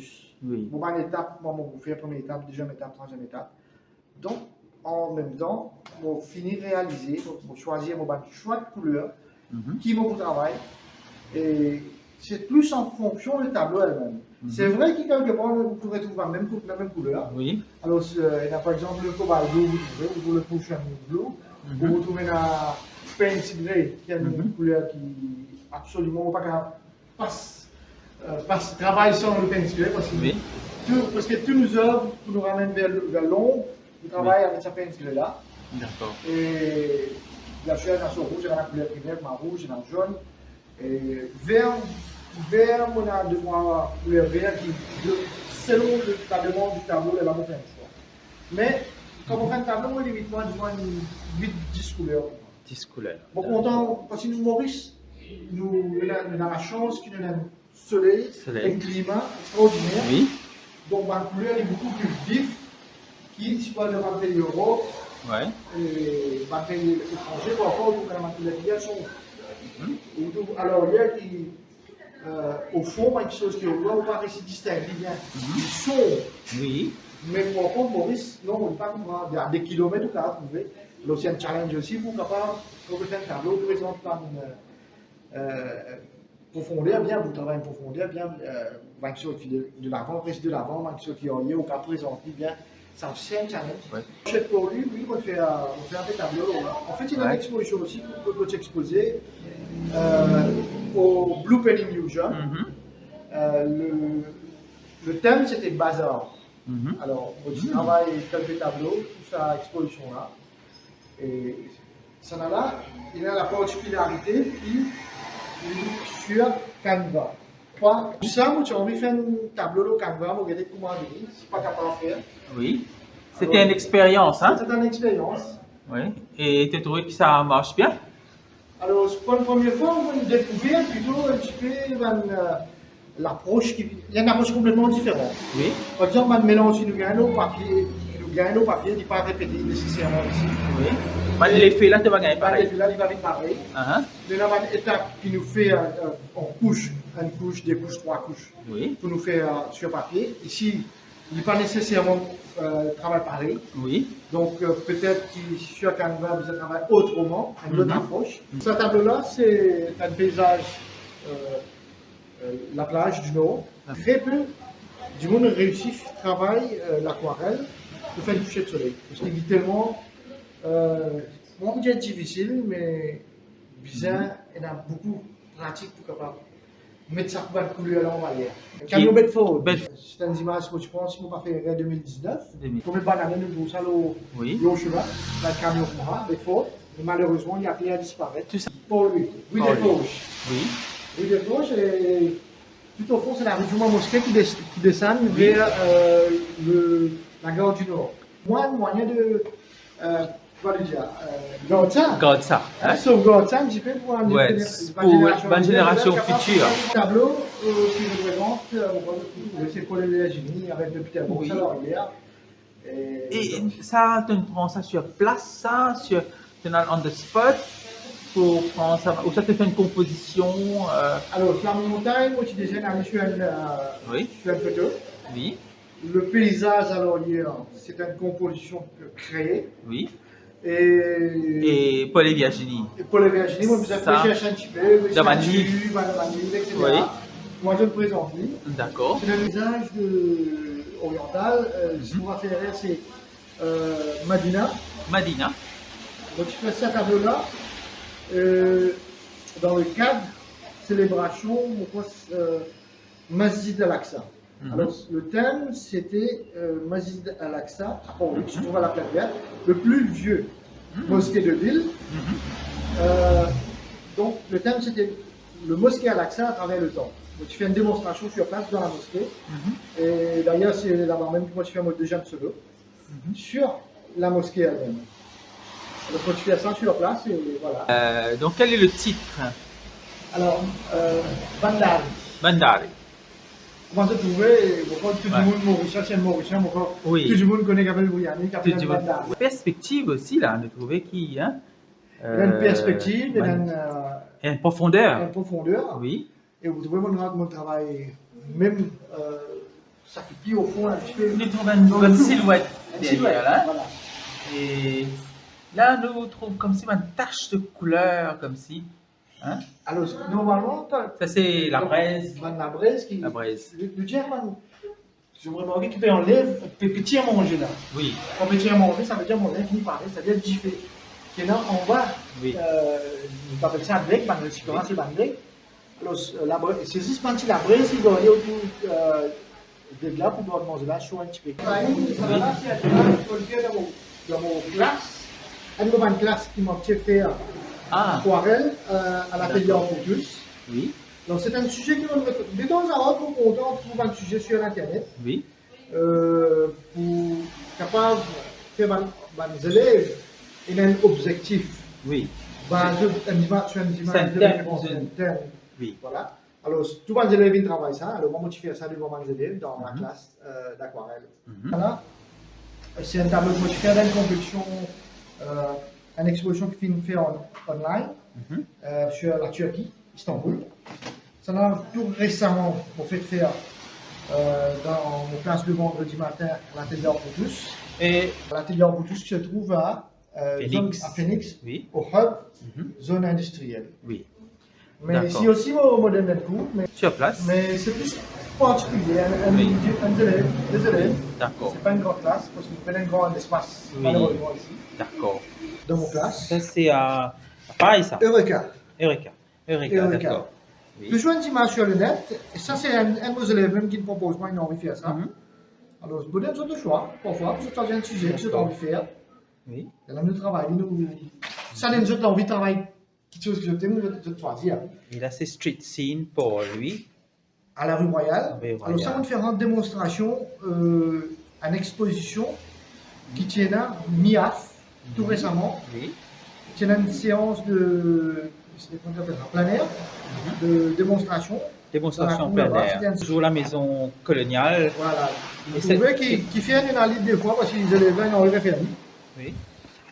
processus. Oui. Bon, une étape, moi, on fait la première étape, deuxième étape, troisième étape. Donc, en même temps, on finit réaliser, donc, on choisir mon choix de couleur, qui mon travail. Et c'est plus en fonction du tableau elle-même. C'est vrai que quelque part, vous pourrez trouver la même couleur. Oui. Alors, il y a par exemple le cobalt blue, vous trouvez le Prussian blue, vous trouvez la paint grey, qui a une couleur qui absolument pas travaille sans le paint grey, parce que tous nos œuvres nous ramènent vers l'ombre, nous travaillons avec cette paint grey là. D'accord. Et bien sûr, il y a rouge, il y a la couleur primaire, il y a rouge, il y a jaune. Et vert, on a deux couleurs vert qui, selon la demande du tableau, elle va nous faire un choix. Mais quand on fait un tableau, on limite moins de 8-10 couleurs. 10 couleurs. Bon, content, parce que nous, Maurice, nous avons la chance qu'il y ait un soleil, un climat extraordinaire. Oui. Donc, ma couleur est beaucoup plus vive qui soit le pays Europe. Ouais. Et ma pays étranger, par rapport à la couleur sont. Alors, il y a qui, au fond, quelque chose qui est au on va essayer de distinguer bien. Ils sont. Oui. Mais pour contre, Maurice, non, on ne peut pas comprendre. Il y a des kilomètres qu'on a trouvé. Là, c'est un challenge aussi pour capable de faire un tableau présente une profondeur, bien, vous travaillez une profondeur, bien, quelque chose de l'avant, reste de l'avant, quelque chose qui est au cas présent, bien. C'est un challenge. Ouais. Pour lui, on fait un tableau. En fait, il y a une exposition aussi qu'on peut exposer au Blue Penny Museum. Le thème, c'était Bazar. Alors, on travaille quelques tableaux, toute cette exposition-là. Et ça là, il a la particularité qui est sur Canva. Pour ça, moi, tu as envie de faire un tableau au Canva, vous regardez comment il est, c'est pas capable de faire. Oui. C'était une expérience, hein? C'était une expérience. Oui. Et tu as trouvé que ça marche bien? Alors, pour la première fois, on a découvert plutôt un petit peu l'approche il y a une approche complètement différente. Oui. Par exemple, un mélange qui nous gagne au papier, il n'est pas répété nécessairement ici. Oui. Mais l'effet là, tu vas gagner pareil. L'effet là, il va être pareil. Il y a une étape qui nous fait en couche, une couche, deux couches, trois couches. Oui. Pour nous faire sur papier. Ici, il n'est pas nécessairement travail pareil. Oui. Donc peut-être que sur Canva, vous travaillez autrement, une autre approche. Ce tableau-là, c'est un paysage, la plage du Nord. Très peu du monde réussit travaille l'aquarelle pour faire du coucher de soleil. Parce qu'il est tellement, on peut dire difficile, mais bien, il y a beaucoup de pratiques pour capable mettre sa couleur là en valeur. Camille Bedford, c'est une image que je pense que je vais faire en 2019. Comme une banane, nous avons le cheval, la Camille Bedford. Mais malheureusement, il y a rien à disparaître. Tout ça. Pour lui. Oui, des Fauches. Oui. Oui, des Fauches. Et tout au fond, c'est la rue Juma Mosquée qui descend vers la gare du Nord. Moi, moyen de. Quoi lui dire Gotcha. Sauf Gotcha, j'ai fait pour une génération future. Tableau qui représente, c'est pour les Virginie avec le Peter Box à l'arrière. Et ça, tu prends ça sur place, ça, sur on the spot, pour prendre ça, ou ça te fait une composition Alors, la montagne, moi, je déjà sur une photo. Oui. Le paysage à l'arrière, c'est une composition créée. Oui. Et pour les Virginie. Et pour les Virginie, moi, vous avez cherché un petit peu, Damani, etc. Oui. Moi, je le présente, lui. D'accord. C'est un paysage oriental. Ce qu'on va faire, c'est Madina. Madina. Donc, je fais ce tableau-là dans le cadre célébration Masjid Al-Aqsa. Alors, le thème, c'était Masjid Al-Aqsa, qui se trouve à la Plaine Verte, le plus vieux mosquée de ville. Donc, le thème, c'était le mosquée Al-Aqsa à travers le temps. Donc, tu fais une démonstration sur place dans la mosquée. Et d'ailleurs, c'est là-bas même que moi, je fais un mode deuxième solo sur la mosquée elle-même. Donc, quand tu fais ça sur place, et voilà. Donc, quel est le titre? Alors, Bandari. Bandari. Comment se trouver, tout le monde mauricien, c'est mauricien, tout le monde connaît Gabriel Bouyani, Capitaine Bandari. Perspective aussi, là, de trouver qui, hein? Il y a une perspective, il y a une profondeur. Une profondeur. Oui. Et vous trouvez mon travail, même s'accouplit au fond un petit peu. Nous trouvons une bonne silhouette Une silhouette, derrière là. voilà. Et là, nous trouvons comme si une tache de couleur, comme si. Hein? Alors, normalement, Ça, c'est la braise. La braise qui. La braise. Le German, j'ai remarqué que tu peux enlever petit à manger là. Oui. Quand petit à manger, ça veut dire mon infini pareil, c'est-à-dire gifler. Qui est là en bas, Oui. on appelle ça break, le chicorin c'est break. Alors, c'est juste quand la braise, il doit aller autour de là pour pouvoir manger là, chaud un petit peu. Ça là, c'est il faut le faire dans mon classe. Un moment de classe qui m'a fait aquarelle à l'atelier en tous. Oui. Donc c'est un sujet que de temps en temps, on trouve un sujet sur Internet. Oui. Pour capable de faire des élèves et un objectif. Oui. Sur une image de référence interne. Oui. Voilà. Alors, tous les élèves ils travaillent ça. Alors, moi, je fais ça devant mes élèves dans la classe d'aquarelle. Voilà. C'est un tableau que je fais dans une compétition, une exposition qui finit fait online sur la Turquie, Istanbul. Ça a tout récemment fait faire dans nos classes de vendredi matin à l'atelier en tous. Et l'atelier en tous se trouve à Phoenix, oui. au hub, zone industrielle. Oui. Mais ici aussi au modèle de cours, sur place. Mais c'est plus particulier. Des élèves. D'accord. C'est pas une grande classe parce qu'il y a un grand espace malheureusement ici. D'accord. Dans mon classe. Ça c'est à Paris ça. Eureka, d'accord. Oui. Je joue une image sur le net, et ça c'est un de nos élèves même qui me propose, moi, il a envie de faire ça. Alors, je vous donne de choix, parfois, vous avez un sujet que j'ai envie de faire. Oui. Et là, nous travaillons, ça nous a envie de travailler quelque chose que je t'aime, je te choisir. Et là, c'est street scene pour lui. À la rue Royale. Alors, ça, on fait une démonstration, une exposition qui tient à MIAF, tout récemment. Oui. Qui tient à une séance de plein air, de démonstration. Démonstration plein air. Toujours la maison coloniale. Voilà. Et c'est vrai qui fait une analyse des fois parce que les élèves ont référé. Oui.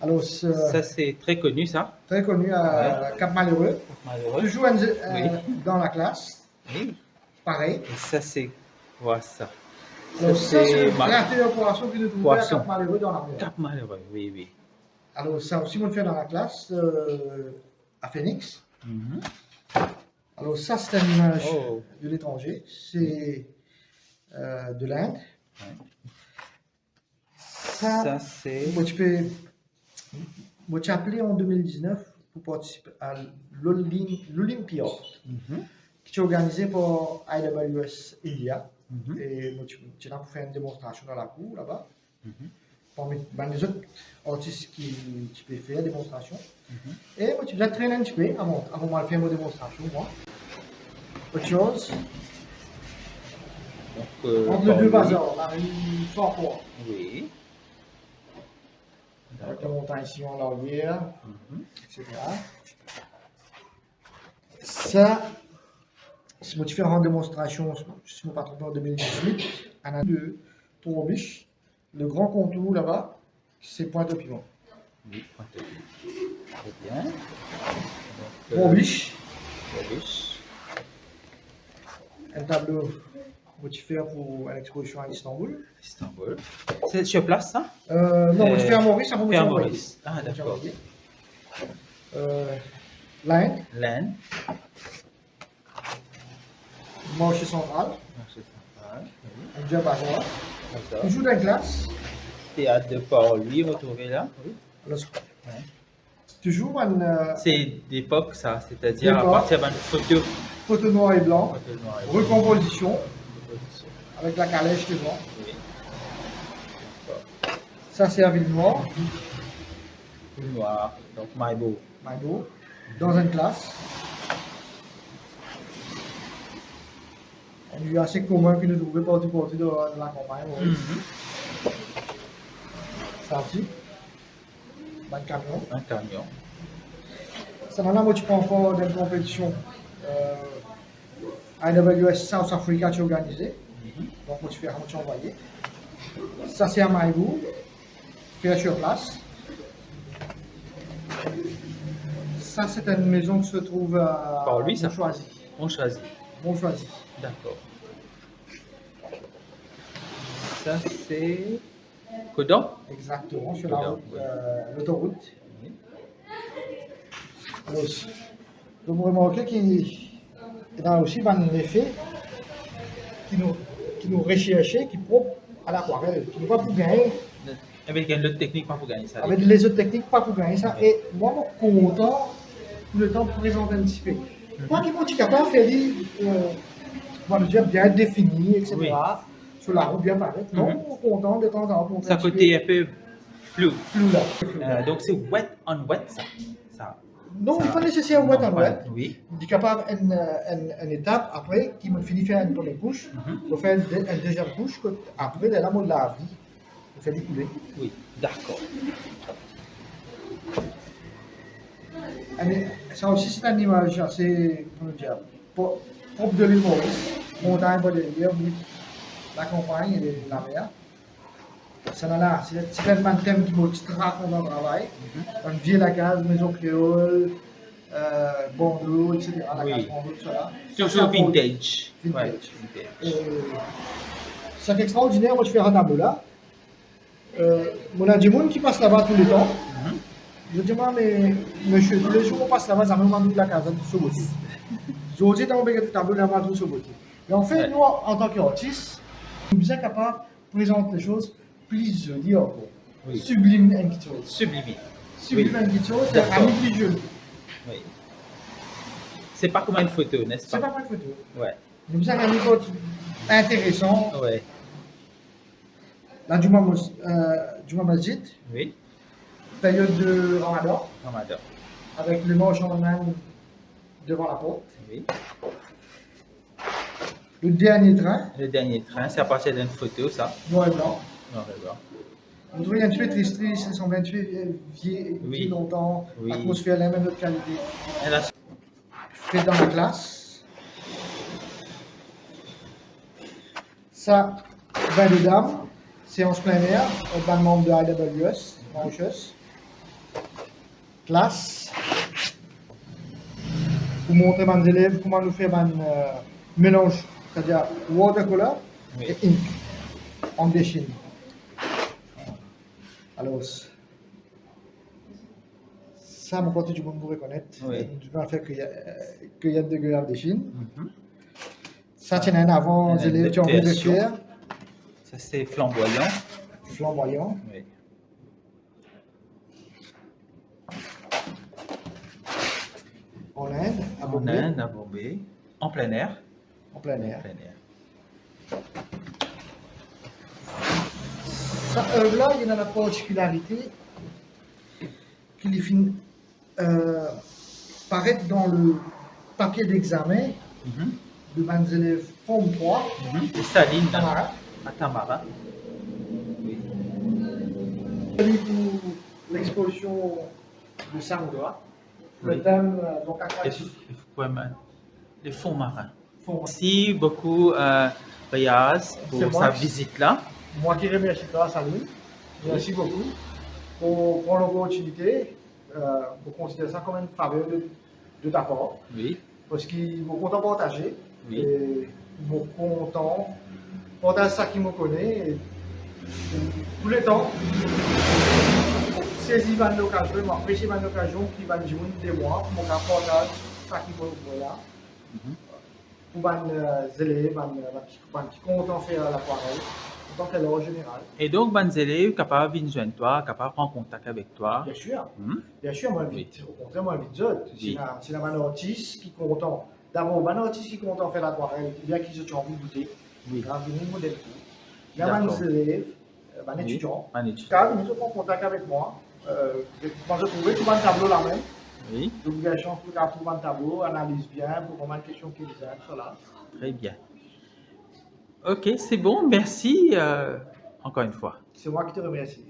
Alors, ça, c'est très connu, ça. Très connu à Cap Malheureux. Toujours dans la classe. Oui. Pareil. Et ça, c'est. Voilà ça. Alors, ça, c'est l'intérieur poisson que nous trouvons à Cap Malheureux dans la mer. Cap Malheureux, oui, oui. Alors, ça aussi, on le fait dans la classe à Phoenix. Alors, ça, c'est une image de l'étranger. C'est de l'Inde. Ça, c'est. Moi, j'ai appelé en 2019 pour participer à l'Olympia, qui est organisé par IWS India. Et moi, j'ai là pour faire une démonstration dans la cour là-bas. Parmi les autres artistes qui peuvent faire des démonstrations. Et moi, j'ai traîné un petit peu avant de faire ma démonstration, moi. Autre chose. Entre les deux bazars, la rue Fort-Port. Oui. Avec la montagne ici en Laurière, etc. Ça, c'est moi qui fais une démonstration, je suis pas trompé en 2018, on a deux Tourbiche, le grand contour là-bas, c'est Pointe-au-Pivot. Oui, Pointe-au-Pivot. Très bien. Tourbiche. Tourbiche. Un tableau que tu fais pour l'exposition à Istanbul. Istanbul. C'est sur place, ça? Non, tu fais à Maurice, ça va me Maurice. Ah, d'accord. L'Inde. L'Inde. Marché central. Marché central. Un job à voir. Toujours dans la classe. Théâtre de Paul-Louis, retrouvé là. Oui. Alors, toujours un. C'est d'époque, ça, c'est-à-dire à partir d'une photo. Photo noir et blanc. Recomposition. Avec la calèche devant. Oui. Ça, c'est à Ville-Noire. Ville-Noire, donc Maïbo. Maïbo. Dans une classe. Un lieu assez commun que nous trouvons partout dans la campagne. Ça aussi. Un camion. Un camion. Ça, maintenant, moi, tu prends encore dans une compétition. IWS South Africa qui est organisé. Donc, moi, tu fais un envoyé. Ça, c'est à Maïbou. Fait sur place. Ça, c'est une maison qui se trouve à Montchoisy. Montchoisy. D'accord. Ça, c'est Codon. Exactement, sur la Codon, route, oui. l'autoroute. Oui. Alors, donc vous remarquez qu'il y a aussi un effet qui nous recherche, qui est propre à l'aquarelle, qui ne va pas pour gagner, Avec une autre technique, pas pour gagner ça. avec les autres techniques, pas pour gagner ça. Et moi, je suis content tout le temps pour présenter un petit peu. Moi qui suis capable de faire on va dire, bien défini, etc. Oui. Sur la route bien pareil. Donc, je suis content de temps en temps. Ça côté un peu flou. flou là. Donc c'est wet on wet ça. Ça. Non, il n'est pas nécessaire Non, wet en pas- wet. Oui. Il est capable une étape après, qui me finit faire une première couche, je fais une deuxième couche, après, de la mode la vie, je fais découler. Oui. D'accord. Ça aussi, c'est une image assez, comment dire, propre de l'île Maurice, montagne, bord de rivière, la campagne et la mer. Ça là, c'est un thème qui me raconte dans le travail. Une vieille la case, maison créole, Bordeaux, etc. La Oui. case Bordeaux, tout ça. Toujours vintage. Vintage. Ouais, vintage. C'est extraordinaire, moi je fais un tableau là. Mon a du monde qui passe là-bas tous les temps. Je dis, moi, mais monsieur, tous les jours on passe là-bas, ça me demande toute la case, tout ce beauté. Je dis, dans le tableau là-bas, tout ce beauté. Et en fait, Ouais. nous, en tant qu'artistes, nous sommes capables de présenter les choses plus jolies encore. Oui. Sublime un petit chose. Sublimé. Sublime un petit chose, c'est D'accord. un plus joli. Oui. C'est pas comme une photo, n'est-ce C'est pas? pas mal photo. Ouais. Nous sommes un niveau intéressant. Ouais. La Juma Masjid, Oui. période de Ramadan, Ramadan. avec le mort Ramadan devant la porte. Oui. Le dernier train, Le dernier train, c'est à partir d'une photo, ça. noir et blanc. Non, regarde. On trouvait un tué triste, ça semble un tué Oui. vieux longtemps, Oui. atmosphère, la même autre qualité. Et là, Fait dans la classe. Ça, bain de dames, séance plein air, un membre de IWS, Mauritius. Classe. Pour montrer aux élèves comment nous faire un mélange, c'est-à-dire watercolor Oui. et ink, en dessin. Alors, ça, mon côté, du monde vous reconnaître. Oui. Je vais faire qu'il y a de gueules de Chine. mhm. Ça, c'est un avant, Une élèves qui ont envie de version. faire, Ça c'est flamboyant. flamboyant. Oui. En Inde, à En Bombay, Inde, à Bombay. En plein air. en plein En air. plein air. Ça, là, il y a la particularité qu'il est fin, paraître dans le papier d'examen Mhm. de mes élèves Forme 3, Et Saline, Tamara. à Tamara. Oui. Pour l'exposition de Sangoa, le Oui. thème donc Les, aquatique. les fonds marins. Fond. Merci beaucoup, Riyaz, C'est pour moi. sa visite-là. Moi qui remercie toi, salut. Merci beaucoup pour l'opportunité. Pour considérer ça comme une faveur de ta part. Oui. Parce qu'ils m'ont content partager. Oui. Et ils m'ont content partager ça qu'ils me connaissent. Et tous les temps, saisir l'occasion, m'apprécier l'occasion qui va me jouer de moi pour mon partage ça qu'ils me là. Pour les élèves, qui content faire l'aquarelle, content faire l'art général. Et donc, les élèves capables de venir joindre toi, capables de prendre contact avec toi. Bien sûr. Mhm. Bien sûr, moi, vite. Au contraire, moi, vite, d'autres. Oui. C'est un artiste qui est content. D'abord, un artiste qui est content de faire l'aquarelle, il y a qui se envie de goûter. Oui. Quand il y a un modèle tout. Il y a D'accord. un élève, un Oui. étudiant. Un étudiant. Quand il est en contact avec moi, moi, je trouvais tout un tableau là même. Oui. L'obligation pour trouver un tableau, analyse bien, pour comment une question qui est exacte, voilà. Très bien. Ok, c'est bon. Merci encore une fois. C'est moi qui te remercie.